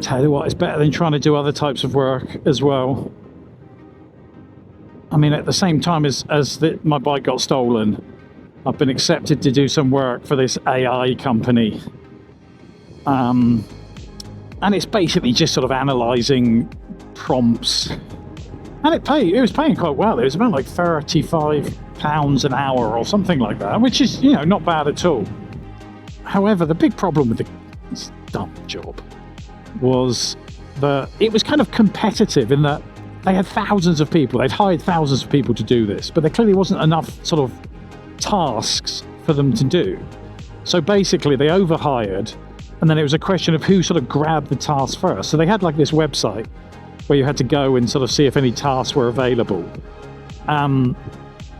tell you what, it's better than trying to do other types of work as well. I mean, at the same time as my bike got stolen, I've been accepted to do some work for this AI company. And it's basically just sort of analysing prompts. And it was paying quite well. It was about like £35 an hour or something like that, which is, you know, not bad at all. However, the big problem with this dumb job was that it was kind of competitive in that they had thousands of people. They'd hired thousands of people to do this, but there clearly wasn't enough sort of tasks for them to do. So basically they overhired, and then it was a question of who sort of grabbed the task first. So they had like this website where you had to go and sort of see if any tasks were available. And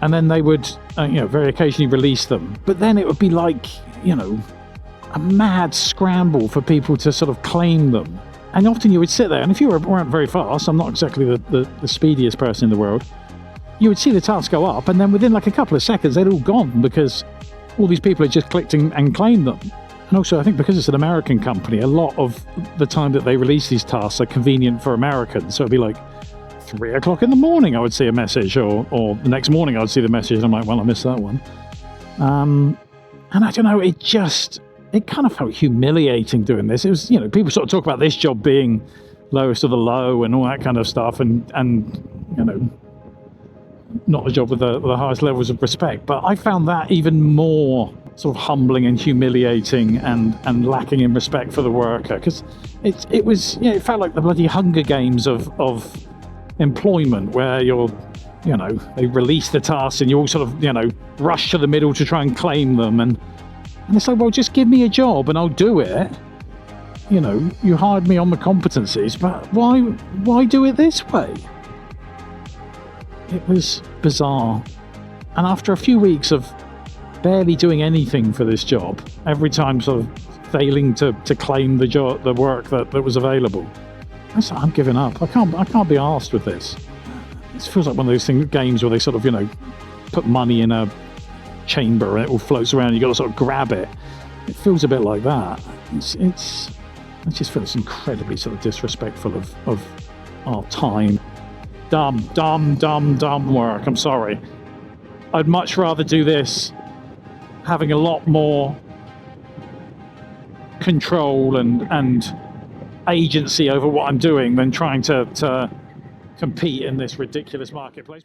then they would, very occasionally release them. But then it would be like, a mad scramble for people to sort of claim them. And often you would sit there, and if you weren't very fast, I'm not exactly the speediest person in the world, you would see the task go up, and then within like a couple of seconds, they'd all gone because all these people had just clicked and claimed them. And also, I think because it's an American company, a lot of the time that they release these tasks are convenient for Americans. So it'd be like 3 o'clock in the morning, I would see a message, or the next morning I would see the message, and I'm like, well, I missed that one. And I don't know, it kind of felt humiliating doing this. It was, people sort of talk about this job being lowest of the low and all that kind of stuff, and not a job with the highest levels of respect. But I found that even more sort of humbling and humiliating and lacking in respect for the worker, because it felt like the bloody Hunger Games of employment, where they release the tasks and you all sort of rush to the middle to try and claim them, and it's like, well, just give me a job and I'll do it. You hired me on the competencies, but why do it this way? It was bizarre. And after a few weeks of barely doing anything for this job, every time sort of failing to claim the work that was available, I said, I'm giving up. I can't be arsed with this. It feels like one of those games where they sort of, put money in a chamber and it all floats around, you got to sort of grab it. It feels a bit like that. I just feel it's incredibly sort of disrespectful of our time. Dumb work. I'm sorry. I'd much rather do this having a lot more control and agency over what I'm doing than trying to compete in this ridiculous marketplace.